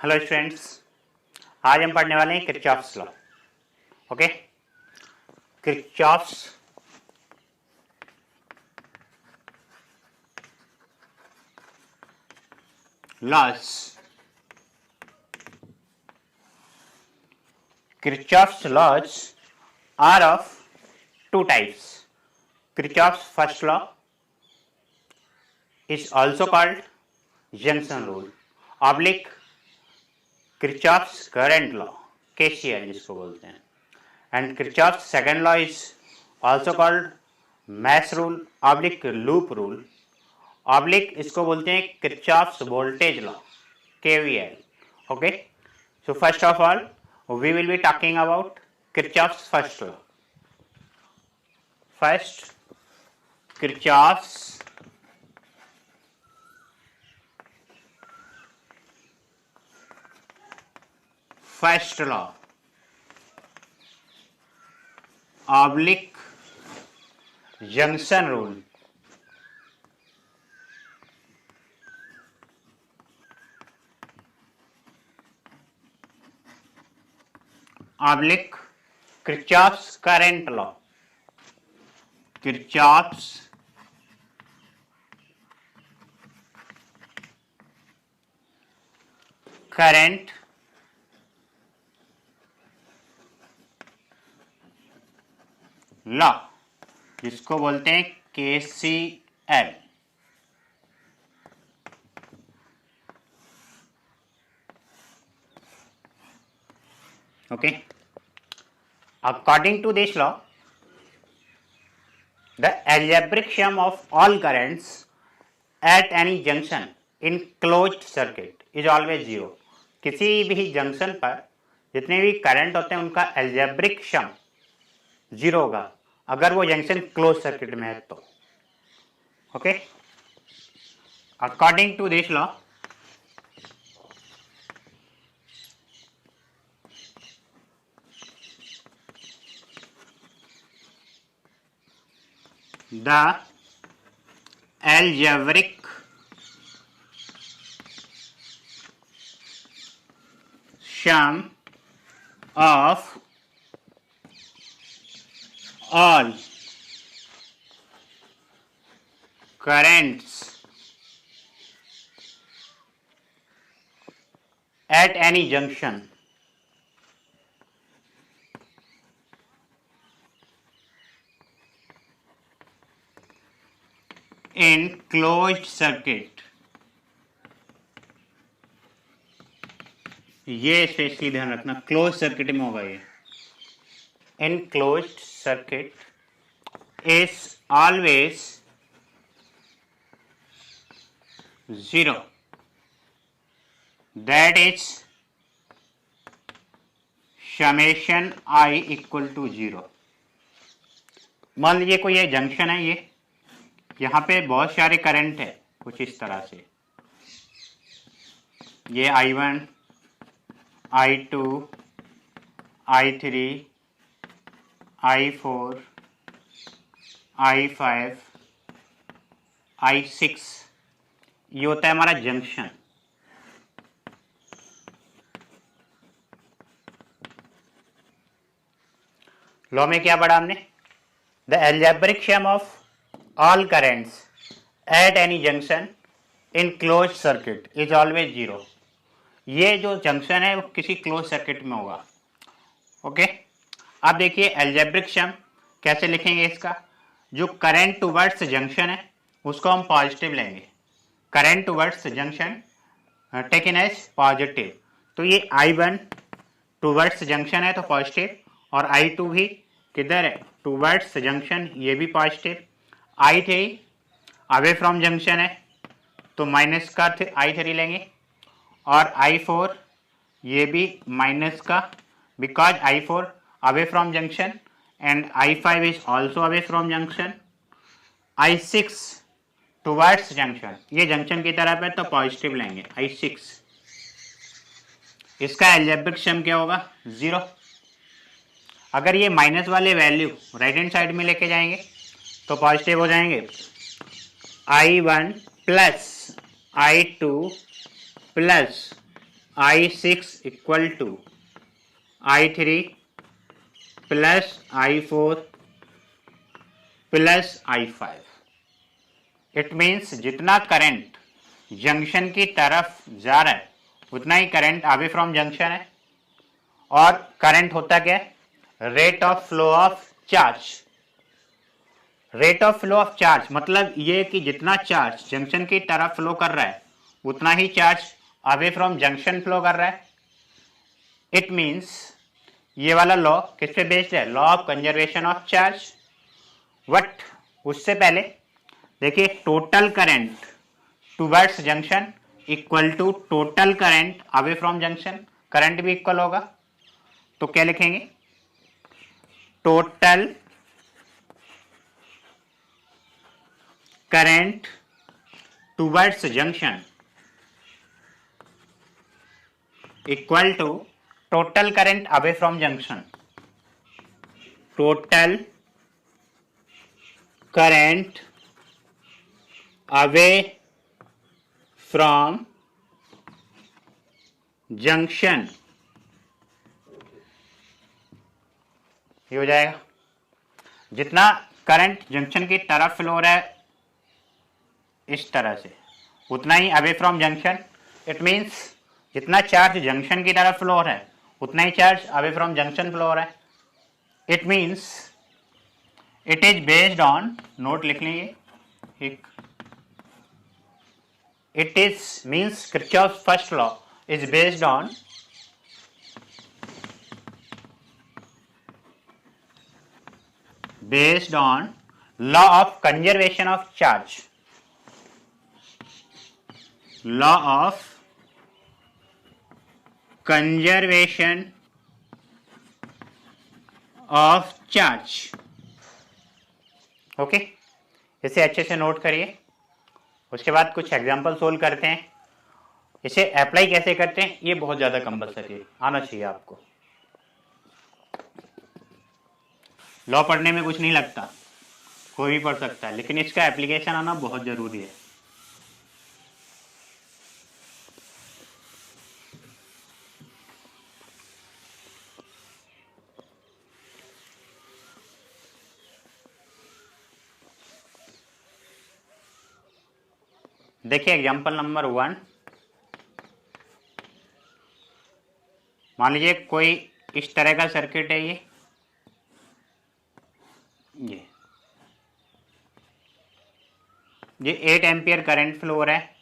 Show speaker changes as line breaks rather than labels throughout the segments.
Hello students, आज हम पढ़ने वाले हैं Kirchhoff's law. Okay, Kirchhoff's loss. Kirchhoff's laws are of two types. Kirchhoff's first law is also called junction rule, oblique Kirchhoff's current law, KCL जिसको बोलते हैं, and Kirchhoff's second law is also called mesh rule, oblique loop rule, oblique इसको बोलते हैं Kirchhoff's voltage law, KVL. Okay, so first of all we will be talking about Kirchhoff's first law. First, Kirchhoff's first law, oblique junction rule. Oblique Kirchhoff's current law. Kirchhoff's current law, जिसको बोलते हैं KCL. Okay, according to this law, the algebraic sum of all currents at any junction in closed circuit is always zero. किसी भी junction पर जितने भी current होते हैं उनका algebraic sum जीरो होगा अगर वो जंक्शन क्लोज सर्किट में है तो. Okay, according to this law the algebraic sum of all currents at any junction in closed circuit, ये स्पेशली ध्यान रखना, क्लोज सर्किट में होगा ये. In closed circuit is always zero. That is summation I equal to zero. मान लीजिए कोई ये जंक्शन है, ये यहाँ पे बहुत सारे करंट है कुछ इस तरह से, ये I1, I2, I3, I4, I5, I6, ये होता है हमारा जंक्शन. लॉ में क्या पढ़ा हमने? The algebraic sum of all currents at any junction in close circuit is always zero. ये जो जंक्शन है वो किसी क्लोज सर्किट में होगा. ओके, अब देखिए एल्जेब्रिक सम कैसे लिखेंगे इसका. जो करंट टुवर्ड्स जंक्शन है उसको हम पॉजिटिव लेंगे. Current towards junction taken as positive, तो ये I1 टुवर्ड्स जंक्शन है तो पॉजिटिव, और I2 भी किधर है, टुवर्ड्स जंक्शन, ये भी positive. I3 away from junction है तो माइनस का I3 लेंगे, और I4 ये भी माइनस का, because I4 away from junction and I5 is also away from junction. I6 towards junction, ये जंक्शन की तरफ है तो पॉजिटिव लेंगे I6. इसका एल्जेब्रिक सम क्या होगा? जीरो. अगर ये माइनस वाले वैल्यू राइट हैंड साइड में लेके जाएंगे तो पॉजिटिव हो जाएंगे. I1 plus I2 plus I6 equal to I3 plus I4 plus I5। It means जितना करंट जंक्शन की तरफ जा रहा है उतना ही करंट अवे फ्रॉम जंक्शन है। और करंट होता क्या है? Rate of flow of charge. Rate of flow of charge मतलब ये कि जितना चार्ज जंक्शन की तरफ फ्लो कर रहा है उतना ही charge away from junction flow कर रहा है। इट मीन्स ये वाला लॉ किस पे बेस्ड है? Law of conservation of charge. But उससे पहले देखिए, total current towards junction equal to total current away from junction. Current भी इक्वल होगा तो क्या लिखेंगे? Total current towards junction equal to total current away from junction. Total current away from junction, ये हो जाएगा जितना करंट जंक्शन की तरफ फ्लो हो रहा है इस तरह से उतना ही away from junction. It means जितना चार्ज जंक्शन की तरफ फ्लो हो रहा है उतना ही charge away from junction flow हो रहा है। It means it is based on, note लिख लीजिए, it is means Kirchhoff's first law is based on law of conservation of charge, law of conservation of charge। Okay, इसे अच्छे से note करिए। उसके बाद कुछ एग्जाम्पल सोल्व करते हैं। इसे अप्लाई कैसे करते हैं ये बहुत ज़्यादा कंपलसरी आना चाहिए आपको। लॉ पढ़ने में कुछ नहीं लगता, कोई भी पढ़ सकता है, लेकिन इसका एप्लीकेशन आना बहुत ज़रूरी है। देखिए एग्जाम्पल नंबर 1, मान लीजिए कोई इस तरह का सर्किट है। ये 8 एम्पियर करंट फ्लो हो रहा है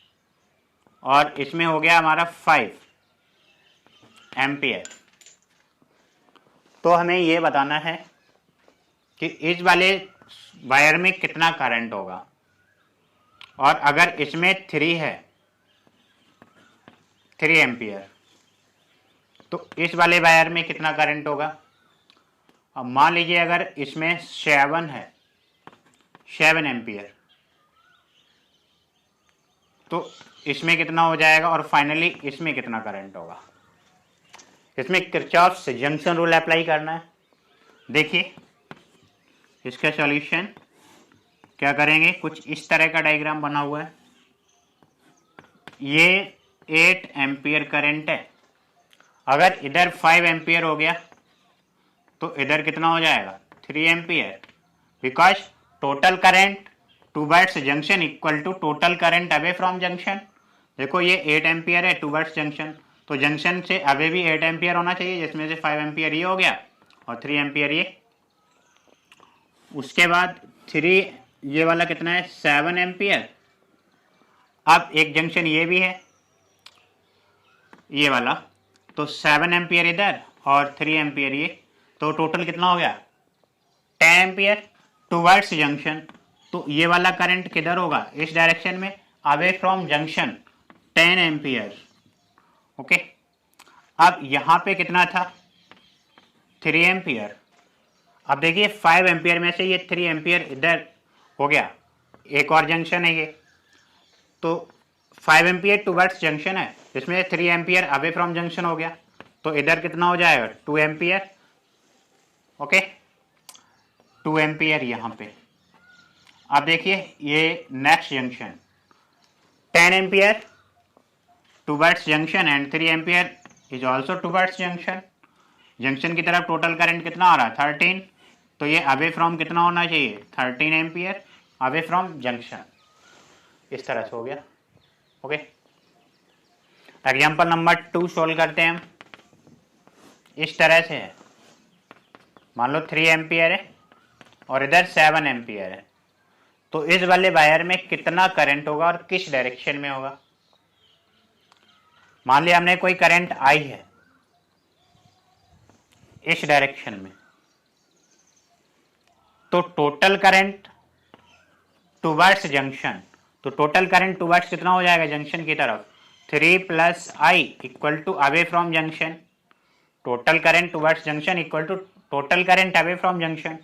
और इसमें हो गया हमारा 5 एम्पियर। तो हमें ये बताना है कि इस वाले वायर में कितना करंट होगा, और अगर इसमें 3 है, 3 एम्पियर, तो इस वाले वायर में कितना करंट होगा। अब मान लीजिए अगर इसमें 7 है, 7 एम्पियर, तो इसमें कितना हो जाएगा, और फाइनली इसमें कितना करंट होगा। इसमें किरचॉफ्स जंक्शन रूल अप्लाई करना है। देखिए इसका सॉल्यूशन क्या करेंगे, कुछ इस तरह का डायग्राम बना हुआ है। ये 8 एम्पियर करंट है, अगर इधर 5 एम्पियर हो गया तो इधर कितना हो जाएगा, 3 ampere, because total current towards junction equal to total current away from junction. देखो ये 8 एम्पियर है टूवर्ड्स जंक्शन, तो जंक्शन से अवे भी 8 एम्पियर होना चाहिए, जिसमें से 5 एम्पियर ये हो गया और 3 एम्पियर ये। उसके बाद 3, ये वाला कितना है, 7 एम्पियर। अब एक जंक्शन ये भी है, ये वाला, तो 7 एम्पियर इधर और 3 एम्पियर ये, तो टोटल कितना हो गया, 10 एम्पियर टूवर्ड्स जंक्शन। तो ये वाला करंट किधर होगा, इस डायरेक्शन में, away from junction, 10 ampere. Okay, अब यहां पे कितना था, 3 एम्पियर। अब देखिए 5 एम्पियर में से ये 3 एम्पियर इधर हो गया, एक और जंक्शन है ये, तो 5 एम्पियर टूवर्ड्स जंक्शन है, इसमें 3 एम्पियर अवे फ्रॉम जंक्शन हो गया, तो इधर कितना हो जाएगा, 2 एम्पियर। ओके, 2 एम्पियर यहाँ पे। अब देखिए ये next junction 10 ampere towards junction and 3 ampere is also towards junction. Junction की तरफ टोटल करंट कितना आ रहा है 13, तो ये अवे फ्रॉम कितना होना चाहिए 13 एम्पियर अवे फ्रॉम जंक्शन। इस तरह से हो गया। ओके, एग्जाम्पल नंबर 2 सोल्व करते हैं हम। इस तरह से है, मान लो 3 एम्पियर है और इधर 7 एम्पियर है, तो इस वाले वायर में कितना करंट होगा और किस डायरेक्शन में होगा। मान लिया हमने कोई करंट आई है इस डायरेक्शन में, तो टोटल करंट टुवर्ड्स जंक्शन, तो टोटल करंट टुवर्ड्स कितना हो जाएगा जंक्शन की तरफ 3 plus I equal to away from junction. Total current towards junction equal to total current away from junction,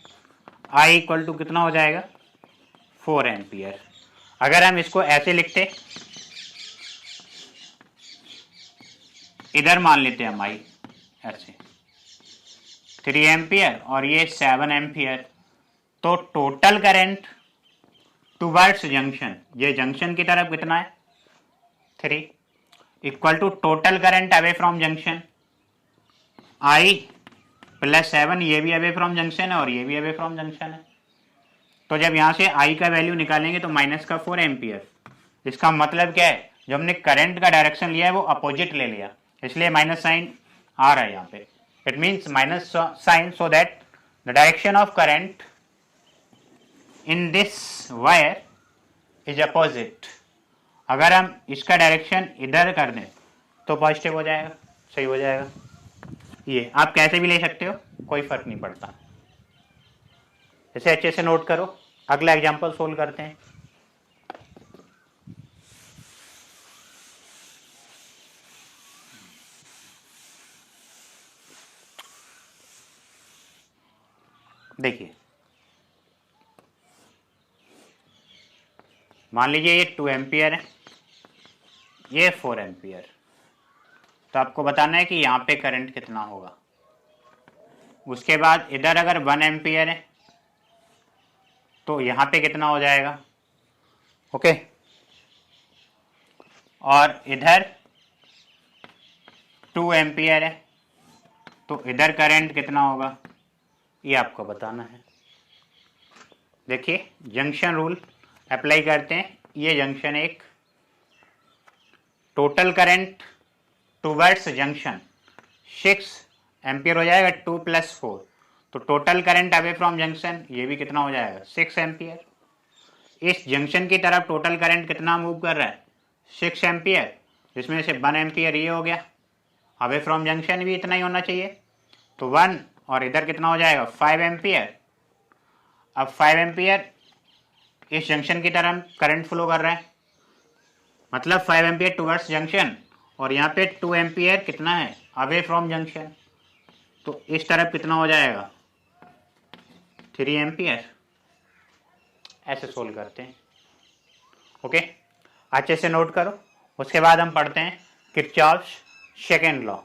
I equal to कितना हो जाएगा 4 एम्पियर। अगर हम इसको ऐसे लिखते, इधर मान लेते हैं हम आई ऐसे 3 एम्पियर और ये 7 एम्पियर, तो टोटल करंट टुवर्ड्स जंक्शन, ये जंक्शन की तरफ कितना है 3 equal to total current away from junction I plus 7, ये भी अवे फ्रॉम जंक्शन है और ये भी अवे फ्रॉम जंक्शन है। तो जब यहाँ से आई का वैल्यू निकालेंगे तो माइनस का 4 एम्पियर। इसका मतलब क्या है, जो हमने करंट का डायरेक्शन लिया है वो अपोजिट ले लिया, इसलिए माइनस साइन आ रहा है यहाँ पे। It means minus sign so that the direction of current in this wire is opposite. अगर हम इसका डायरेक्शन इधर कर दें तो पॉजिटिव हो जाएगा, सही हो जाएगा। ये आप कैसे भी ले सकते हो, कोई फर्क नहीं पड़ता। इसे अच्छे से नोट करो। अगला एग्जांपल सोल्व करते हैं। देखिए, मान लीजिए ये 2 एम्पियर है, ये 4 एम्पियर, तो आपको बताना है कि यहाँ पे करंट कितना होगा। उसके बाद इधर अगर 1 एम्पियर है तो यहाँ पे कितना हो जाएगा, ओके। और इधर 2 एम्पियर है तो इधर करंट कितना होगा, ये आपको बताना है। देखिए, जंक्शन रूल अप्लाई करते हैं। ये जंक्शन एक, total current towards junction 6 ampere हो जाएगा, 2 प्लस 4, तो total current away from junction ये भी कितना हो जाएगा 6 एम्पियर। इस जंक्शन की तरफ टोटल करंट कितना मूव कर रहा है 6 एम्पियर, जिसमें से 1 एम्पियर ये हो गया, अवे फ्रॉम जंक्शन भी इतना ही होना चाहिए, तो 1 और इधर कितना हो जाएगा 5 एम्पियर। अब 5 एम्पियर इस जंक्शन की तरफ करंट फ्लो कर रहा है, मतलब 5 एम्पियर टुवर्ड्स जंक्शन, और यहाँ पे 2 एम्पियर कितना है अवे फ्रॉम जंक्शन, तो इस तरफ कितना हो जाएगा 3 एम्पियर। ऐसे सोल्व करते हैं, ओके। अच्छे से नोट करो। उसके बाद हम पढ़ते हैं Kirchhoff's second law.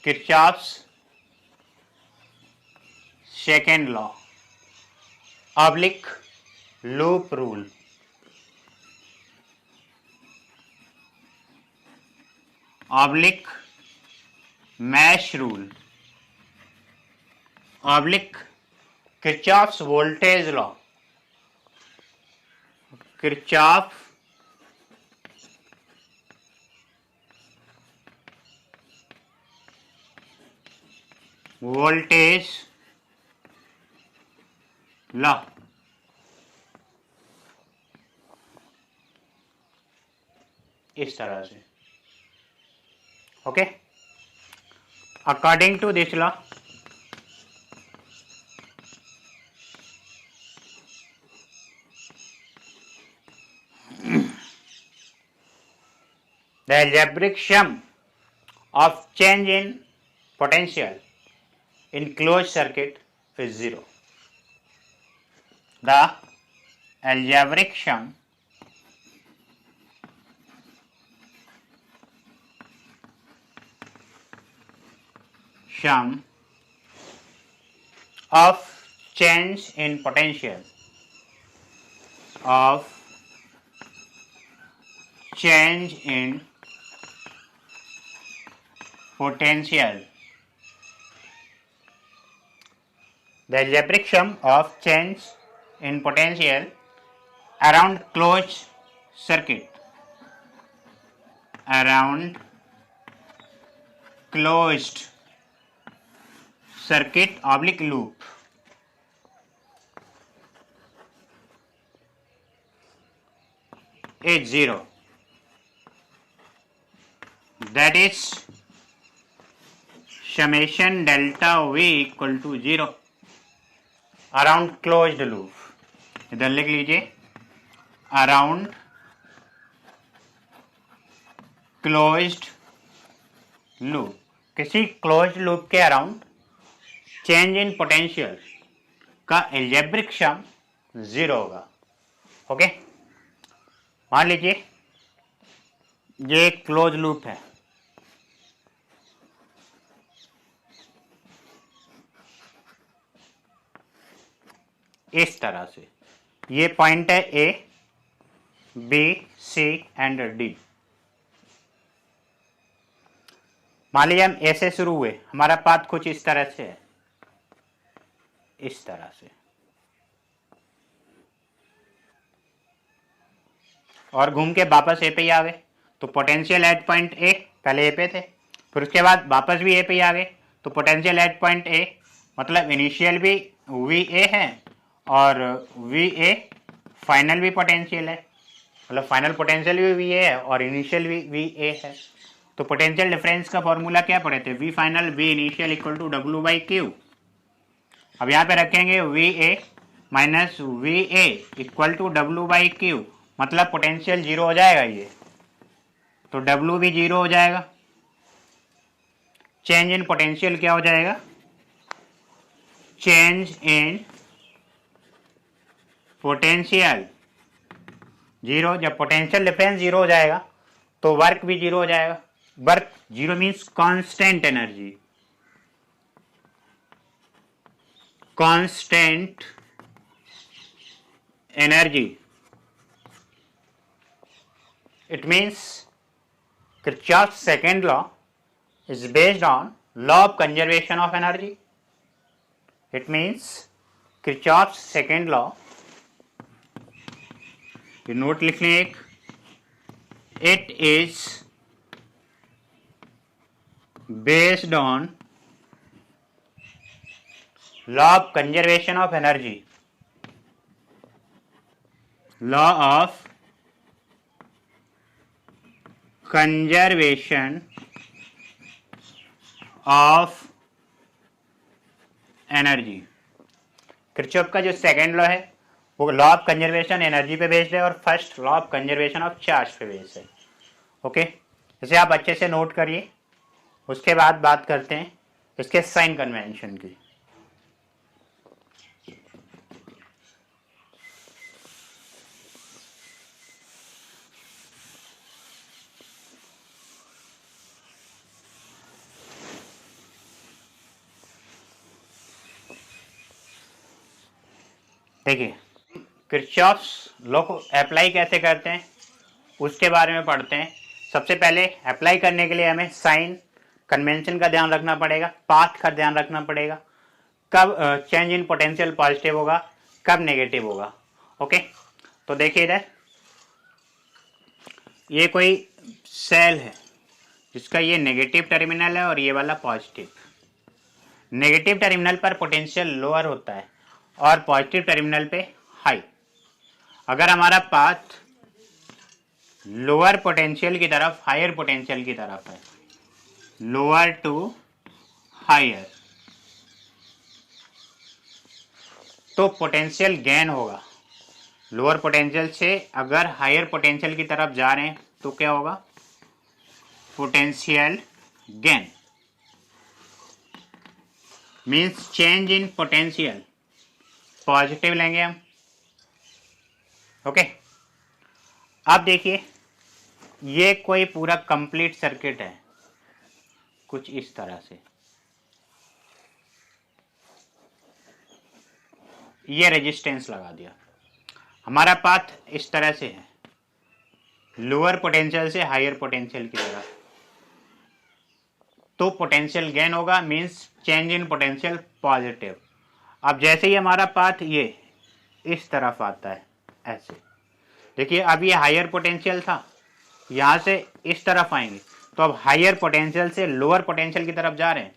Kirchhoff's second law oblique loop rule. Oblique mesh rule, oblique Kirchhoff's voltage law, Kirchhoff voltage law. इस तरह से, okay. According to this law, the algebraic sum of change in potential in closed circuit is 0. The algebraic sum sum of change in potential of change in potential, the algebraic sum of change in potential around closed circuit, around closed circuit oblique loop is 0. That is summation delta V equal to 0 around closed loop. इधर लिख लीजिए around closed loop, किसी closed loop के around change in potential का algebraic sum 0 होगा. Okay, मान लीजिए ये क्लोज लूप है, इस तरह से ये पॉइंट है A B C and D. मान लीजिए हम ऐसे शुरू हुए, हमारा पाथ कुछ इस तरह से है, इस तरह से, और घूम के वापस ए पे ही आ गए तो पोटेंशियल एट पॉइंट ए, पहले ए पे थे, फिर उसके बाद वापस भी ए पे ही आ गए तो पोटेंशियल एट पॉइंट ए, मतलब इनिशियल भी वी ए है और वी ए फाइनल भी पोटेंशियल है, मतलब फाइनल पोटेंशियल भी वी ए है और इनिशियल भी वी ए है. तो पोटेंशियल डिफरेंस का फॉर्मूला क्या पढ़े थे, V final V initial equal to W by Q. अब यहाँ पे रखेंगे V A minus V A equal to W by Q, मतलब पोटेंशियल 0 हो जाएगा ये, तो डब्ल्यू भी 0 हो जाएगा. चेंज इन पोटेंशियल क्या हो जाएगा, चेंज इन पोटेंशियल 0. जब पोटेंशियल डिफरेंस 0 हो जाएगा तो वर्क भी 0 हो जाएगा. Work 0 means constant energy, constant energy. It means Kirchhoff's second law is based on law of conservation of energy. It means Kirchhoff's second law, ये नोट लिख लें एक, it is based on law of conservation of energy, law of conservation of energy. Kirchhoff का जो second law है वो law of conservation energy पे based है और first law of conservation of charge पे बेस्ड है. ओके, इसे आप अच्छे से नोट करिए. उसके बाद बात करते हैं इसके साइन कन्वेंशन की. देखिए, किरचॉफ्स लॉ को अप्लाई कैसे करते हैं उसके बारे में पढ़ते हैं. सबसे पहले अप्लाई करने के लिए हमें साइन कन्वेंशन का ध्यान रखना पड़ेगा, पाथ का ध्यान रखना पड़ेगा, कब चेंज इन पोटेंशियल पॉजिटिव होगा, कब नेगेटिव होगा. ओके, तो देखिए इधर ये कोई सेल है जिसका ये नेगेटिव टर्मिनल है और ये वाला पॉजिटिव. नेगेटिव टर्मिनल पर पोटेंशियल लोअर होता है और पॉजिटिव टर्मिनल पे हाई. अगर हमारा पाथ लोअर पोटेंशियल की तरफ, हायर पोटेंशियल की तरफ है, लोअर टू हायर, तो पोटेंशियल गेन होगा. लोअर पोटेंशियल से अगर हायर पोटेंशियल की तरफ जा रहे हैं तो क्या होगा, potential gain. Means change in potential positive लेंगे हम. ओके, अब देखिए ये कोई पूरा कंप्लीट सर्किट है कुछ इस तरह से. ये रेजिस्टेंस लगा दिया। हमारा पाथ इस तरह से है, लोअर पोटेंशियल से हायर पोटेंशियल की तरफ, तो पोटेंशियल गेन होगा, means change in potential positive. अब जैसे ही हमारा पाथ ये इस तरफ आता है ऐसे, देखिए अब ये हायर पोटेंशियल था, यहाँ से इस तरफ आएंगे तो अब हायर पोटेंशियल से लोअर पोटेंशियल की तरफ जा रहे हैं,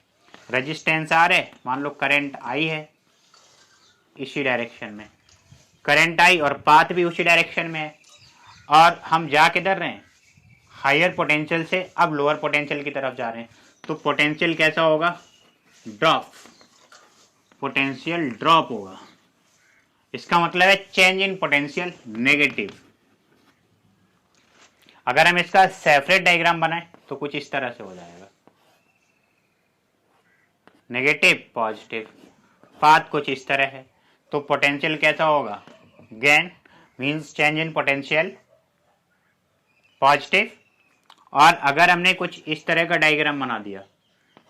रेजिस्टेंस आ रहे, मान लो करंट आई है इसी डायरेक्शन में, करंट आई और पाथ भी उसी डायरेक्शन में है, और हम जा किधर रहे हैं, हायर पोटेंशियल से अब लोअर पोटेंशियल की तरफ जा रहे हैं, तो पोटेंशियल कैसा होगा, ड्रॉप, पोटेंशियल ड्रॉप होगा। इसका मतलब है चेंज इन पोटेंशियल नेगेटिव। अगर हम इसका सेपरेट डायग्राम बनाएं तो कुछ इस तरह से हो जाएगा, नेगेटिव पॉजिटिव, पाथ कुछ इस तरह है, तो पोटेंशियल कैसा होगा, gain, means change in potential positive. और अगर हमने कुछ इस तरह का डायग्राम बना दिया,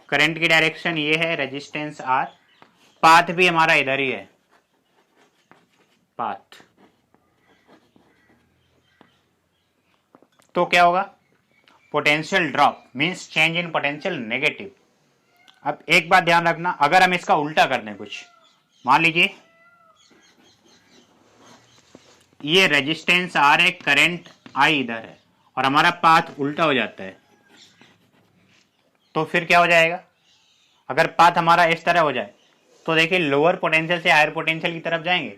करंट की डायरेक्शन ये है, रेजिस्टेंस आर, पाथ भी हमारा इधर ही है, पाथ, तो क्या होगा, potential drop, means change in potential negative. अब एक बात ध्यान रखना, अगर हम इसका उल्टा कर दें कुछ, मान लीजिए ये रेजिस्टेंस आर है, करंट आई इधर है, और हमारा पाथ उल्टा हो जाता है, तो फिर क्या हो जाएगा, अगर पाथ हमारा इस तरह हो जाए तो देखिए लोअर पोटेंशियल से हायर पोटेंशियल की तरफ जाएंगे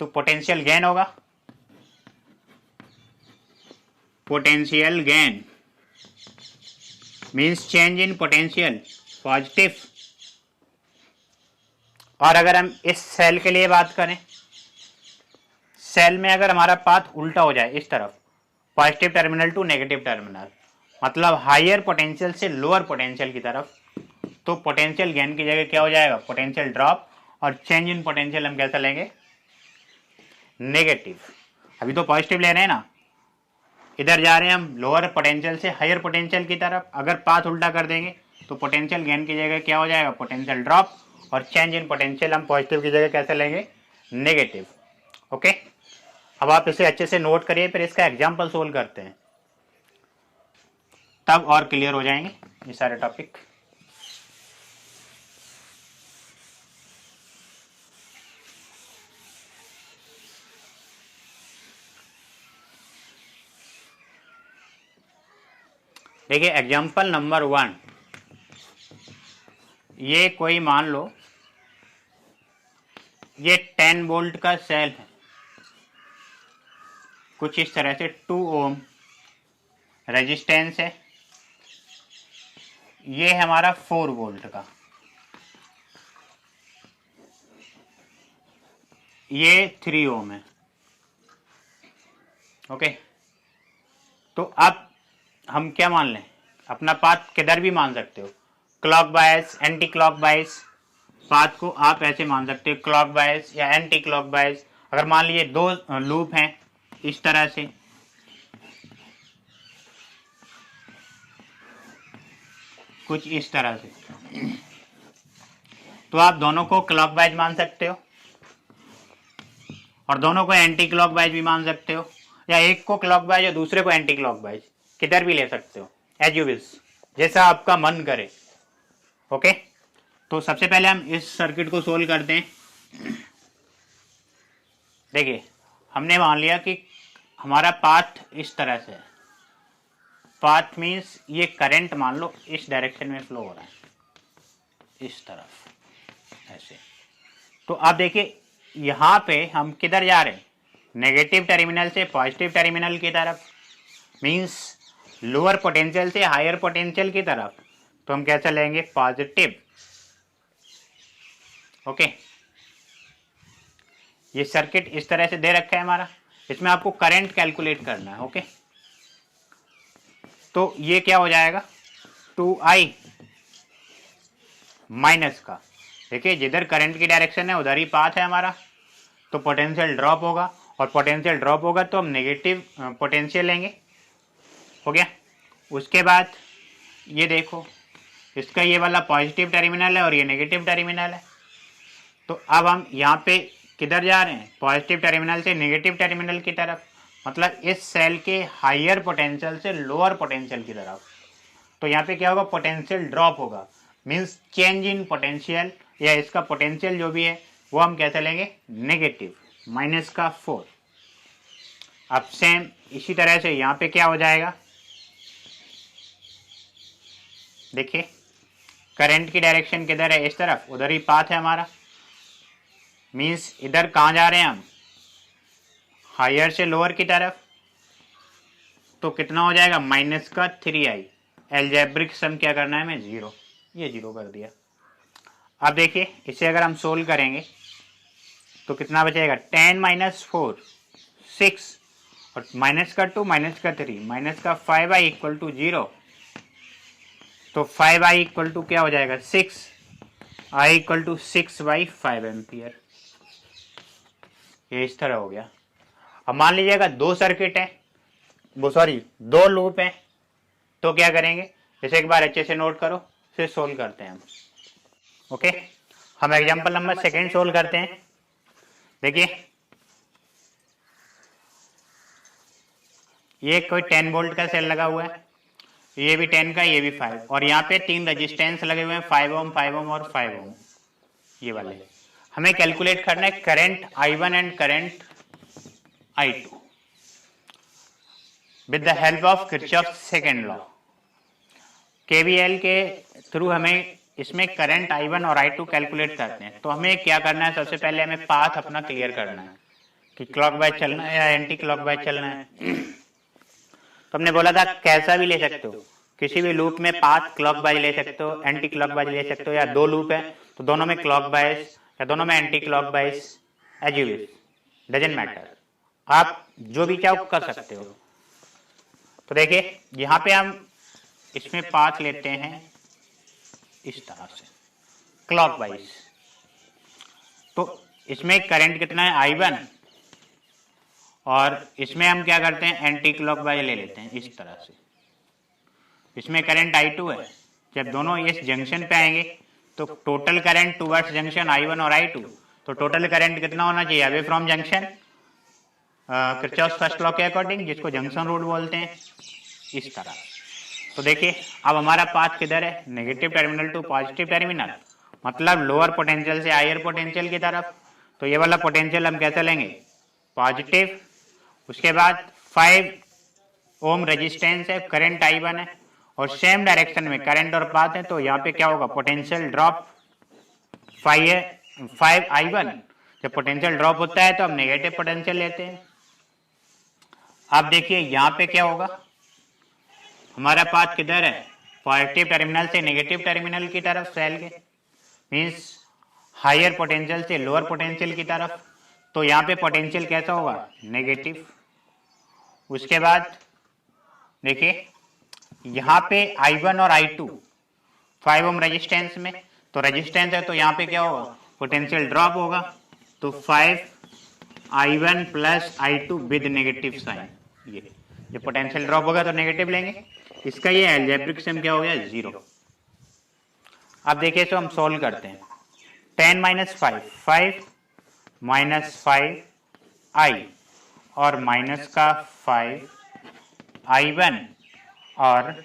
तो पोटेंशियल गेन होगा, potential gain means change in potential positive. और अगर हम इस सेल के लिए बात करें, सेल में अगर हमारा पाथ उल्टा हो जाए इस तरफ, positive terminal to negative terminal, मतलब हायर पोटेंशियल से लोअर पोटेंशियल की तरफ, तो पोटेंशियल गेन की जगह क्या हो जाएगा, पोटेंशियल ड्रॉप, और चेंज इन पोटेंशियल हम कैसा लेंगे, नेगेटिव। अभी तो पॉजिटिव ले रहे हैं ना, इधर जा रहे हैं हम लोअर पोटेंशियल से हायर पोटेंशियल की तरफ, अगर पाथ उल्टा कर देंगे तो पोटेंशियल गेन की जगह क्या हो जाएगा, पोटेंशियल ड्रॉप, और चेंज इन पोटेंशियल हम पॉजिटिव की जगह कैसे लेंगे, नेगेटिव। ओके, अब आप इसे अच्छे से नोट करिए, फिर इसका एग्जाम्पल सोल्व करते हैं, तब और क्लियर हो जाएंगे ये सारे टॉपिक। देखिए एग्जाम्पल नंबर 1, ये कोई मान लो ये 10 वोल्ट का सेल है, कुछ इस तरह से 2 ओम रेजिस्टेंस है, ये है हमारा 4 वोल्ट का, ये 3 ओम है। ओके, तो अब हम क्या मान लें, अपना पाथ किधर भी मान सकते हो, क्लॉक बायस, एंटी क्लॉक बायस, पाथ को आप ऐसे मान सकते हो, क्लॉक बायस या एंटी क्लॉक बायस। अगर मान लीजिए 2 लूप हैं इस तरह से, कुछ इस तरह से, तो आप दोनों को क्लॉक वाइज मान सकते हो और दोनों को एंटी क्लॉक वाइज भी मान सकते हो, या एक को क्लॉक वाइज और दूसरे को एंटी क्लॉक वाइज, किधर भी ले सकते हो, एज यू विश, जैसा आपका मन करे। ओके, तो सबसे पहले हम इस सर्किट को सोल्व करते हैं। देखिए हमने मान लिया कि हमारा पाथ इस तरह से है, पाथ मीन्स ये करंट मान लो इस डायरेक्शन में फ्लो हो रहा है, इस तरफ ऐसे। तो आप देखिए यहाँ पे हम किधर जा रहे हैं, नेगेटिव टर्मिनल से पॉजिटिव टर्मिनल की तरफ, मीन्स लोअर पोटेंशियल से हायर पोटेंशियल की तरफ, तो हम कैसा लेंगे, पॉजिटिव। ओके, ये सर्किट इस तरह से दे रखा है हमारा, इसमें आपको करंट कैलकुलेट करना है। ओके, तो ये क्या हो जाएगा, 2I माइनस का, देखिए जिधर करंट की डायरेक्शन है उधर ही पाथ है हमारा, तो पोटेंशियल ड्रॉप होगा, और पोटेंशियल ड्रॉप होगा तो हम नेगेटिव पोटेंशियल लेंगे। हो गया, उसके बाद ये देखो इसका ये वाला पॉजिटिव टर्मिनल है और ये नेगेटिव टर्मिनल है, तो अब हम यहाँ पे किधर जा रहे हैं, पॉजिटिव टर्मिनल से नेगेटिव टर्मिनल की तरफ, मतलब इस सेल के हायर पोटेंशियल से लोअर पोटेंशियल की तरफ। तो यहाँ पे क्या होगा, पोटेंशियल ड्रॉप होगा, मीन्स चेंज इन पोटेंशियल, या इसका पोटेंशियल जो भी है वो हम कैसे लेंगे, नेगेटिव, -4। अब सेम इसी तरह से यहाँ पे क्या हो जाएगा, देखिए करंट की डायरेक्शन किधर है, इस तरफ, उधर ही पाथ है हमारा, मीन्स इधर कहाँ जा रहे हैं हम, हायर से लोअर की तरफ। तो कितना हो जाएगा, -3i। एल्जेब्रिक सम क्या करना है हमें, 0, ये 0 कर दिया। अब देखिए इसे अगर हम सोल्व करेंगे तो कितना बचेगा, 10 - 4 6, और -2 -3 -5i = 0। तो 5i = क्या हो जाएगा, 6, i = 6/5 एम्पियर। ये इस तरह हो गया। अब मान लीजिएगा दो सर्किट है, दो लूप है, तो क्या करेंगे, इसे एक बार अच्छे से नोट करो, फिर सोल्व करते हैं हम। ओके, हम एग्जांपल नंबर 2 सोल्व करते हैं। देखिए ये कोई 10 वोल्ट का सेल लगा हुआ है, ये भी 10 का, ये भी 5, और यहाँ पे 3 रेजिस्टेंस लगे हुए हैं, 5 ओम, 5 ओम और 5 ओम, ये वाले। हमें कैलकुलेट करना है current I1 and current I2 with the help of Kirchhoff second law. KVL के थ्रू हमें इसमें करंट I1 और I2 कैलकुलेट करते हैं। तो हमें क्या करना है, सबसे पहले हमें पाथ अपना क्लियर करना है कि क्लॉकवाइज चलना है या एंटी क्लॉकवाइज चलना है। तो हमने बोला था कैसा भी ले सकते हो, किसी भी लूप में पाथ क्लॉकवाइज ले सकते हो, एंटी क्लॉकवाइज ले सकते हो, या दो लूप है तो दोनों में क्लॉकवाइज या दोनों में anti clockwise, as you wish, doesn't matter, आप जो भी चाहो कर सकते हो। तो देखिए यहाँ पे हम इसमें पाथ लेते हैं इस तरह से क्लॉकवाइज। तो इसमें करंट कितना है, I1, और इसमें हम क्या करते हैं, एंटी क्लॉकवाइज ले लेते हैं इस तरह से। इसमें करंट I2 है, जब दोनों इस जंक्शन पे आएंगे तो total current towards junction I1 और I2, तो टोटल करंट कितना होना चाहिए, away from junction, Kirchhoff first law के अकॉर्डिंग, जिसको जंक्शन रूल बोलते हैं, इस तरह। तो देखिए अब हमारा पाथ किधर है, negative terminal to positive terminal, मतलब लोअर पोटेंशियल से हायर पोटेंशियल की तरफ। तो ये वाला पोटेंशियल हम कैसे लेंगे, पॉजिटिव। उसके बाद 5 ओम रेजिस्टेंस है, करंट I1 है, और सेम डायरेक्शन में करंट और पाथ है, तो यहाँ पे क्या होगा, पोटेंशियल ड्रॉप 5I1। जब पोटेंशियल ड्रॉप होता है तो हम नेगेटिव पोटेंशियल लेते हैं। अब देखिए यहाँ पे क्या होगा, हमारा पाथ किधर है, पॉजिटिव टर्मिनल से नेगेटिव टर्मिनल की तरफ सेल के, मीन्स हायर पोटेंशियल से लोअर पोटेंशियल की तरफ। तो यहाँ पे पोटेंशियल कैसा होगा, नेगेटिव। उसके बाद देखिए यहाँ पे I1 और I2 5 ओम रेजिस्टेंस में, तो रेजिस्टेंस है तो यहाँ पे क्या होगा, पोटेंशियल ड्रॉप होगा, तो 5I1 + I2 with negative sign. ये जब पोटेंशियल ड्रॉप होगा तो नेगेटिव लेंगे, इसका ये एल्जेब्रिक सम क्या हो गया, 0। अब देखिए तो हम सोल्व करते हैं, 10 - 5 5 -5i, और -5I1 और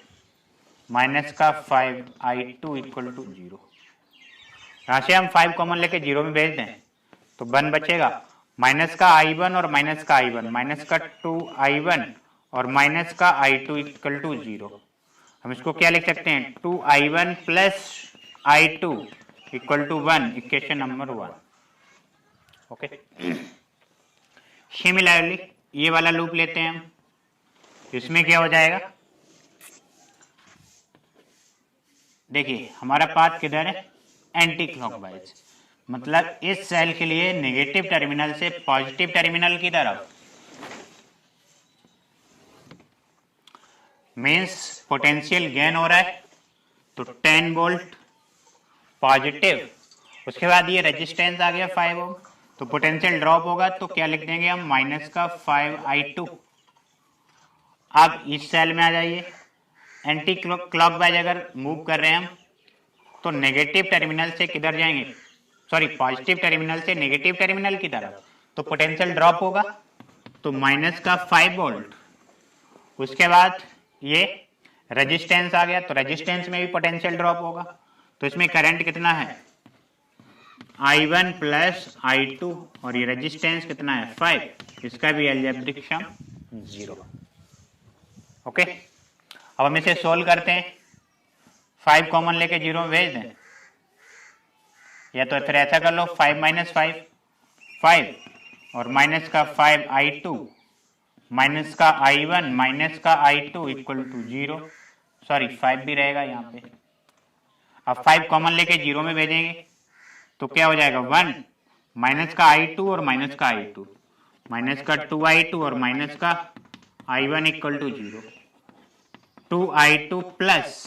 -5I2 = 0। यहाँ से हम 5 कॉमन लेके 0 में भेज दें तो 1 बचेगा, -I1 और -I1, -2I1 और -I2 = 0। हम इसको क्या लिख सकते हैं, 2I1 + I2 = 1, equation number 1। Okay, similarly ये वाला लूप लेते हैं हम, इसमें क्या हो जाएगा, देखिए हमारा पाथ किधर है, एंटी क्लॉकवाइज, मतलब इस सेल के लिए नेगेटिव टर्मिनल से पॉजिटिव टर्मिनल की तरफ, मीन्स पोटेंशियल गेन हो रहा है, तो 10 वोल्ट पॉजिटिव। उसके बाद ये रेजिस्टेंस आ गया 5 ओम, तो पोटेंशियल ड्रॉप होगा, तो क्या लिख देंगे हम, -5I2। अब इस सेल में आ जाइए, एंटी क्लॉकवाइज अगर मूव कर रहे हैं हम तो नेगेटिव टर्मिनल से किधर जाएंगे, सॉरी पॉजिटिव टर्मिनल से नेगेटिव टर्मिनल की तरफ, तो पोटेंशियल ड्रॉप होगा, तो माइनस का 5 वोल्ट। उसके बाद ये रेजिस्टेंस आ गया, तो रेजिस्टेंस में भी पोटेंशियल ड्रॉप होगा, तो इसमें करंट कितना है I1 प्लस I2 और ये रेजिस्टेंस कितना है 5, इसका भी अलजेब्रिक सम 0। ओके, अब हम इसे सोल्व करते हैं, 5 कॉमन लेके 0 में भेज दें, या तो फिर ऐसा कर लो 5 माइनस 5 और माइनस का 5 I2 माइनस का I1 माइनस का I2 इक्वल टू 0, सॉरी 5 भी रहेगा यहाँ पे। अब 5 कॉमन लेके 0 में भेजेंगे तो क्या हो जाएगा 1 माइनस का I2 और माइनस का I2 माइनस का 2I2 और माइनस का I1 equal to 0, 2I2 plus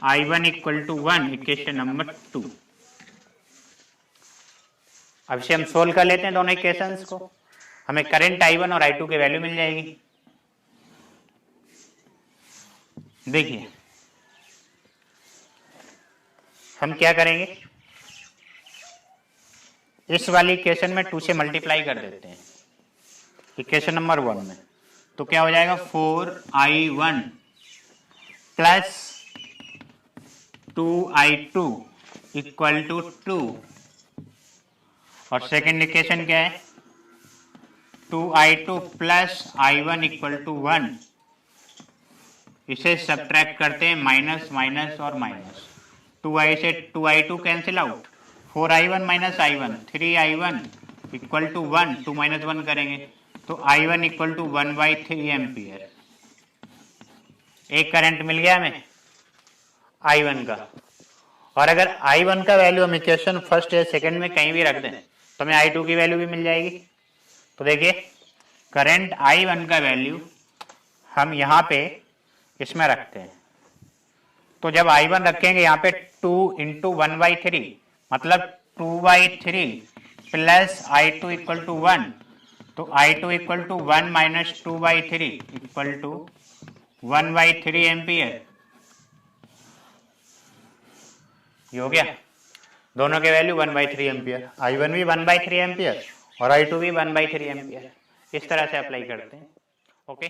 I1 equal to 1, equation number 2। अब से हम सोल्व कर लेते हैं दोनों इक्वेशंस को, हमें करंट I1 और I2 की वैल्यू मिल जाएगी। देखिए हम क्या करेंगे, इस वाली इक्वेशन में 2 से मल्टीप्लाई कर देते हैं इक्वेशन नंबर 1 में, तो क्या हो जाएगा 4I1 plus 2I2 equal to 2, और सेकेंड इक्वेशन क्या है 2I2 plus I1 equal to 1, इसे सब्ट्रैक्ट करते हैं माइनस माइनस और माइनस, 2I से 2I2 cancel out, 4I1 minus I1 3I1 equal to 1, 2 minus 1 करेंगे तो I1 इक्वल टू 1/3 एम्पियर। एक करंट मिल गया हमें I1 का, और अगर I1 का वैल्यू हम इक्वेशन फर्स्ट या सेकंड में कहीं भी रख दें तो हमें I2 की वैल्यू भी मिल जाएगी। तो देखिए करंट I1 का वैल्यू हम यहाँ पे इसमें रखते हैं, तो जब I1 रखेंगे यहाँ पे 2 इंटू 1/3 मतलब 2/3 प्लस I2 इक्वल टू 1, तो I2 equal to 1 minus 2/3 equal to 1/3 ampere. ये हो गया, दोनों के वैल्यू 1/3 एम्पियर, I1 भी 1/3 एम्पियर और I2 भी 1/3 एम्पियर। इस तरह से अप्लाई करते हैं। ओके।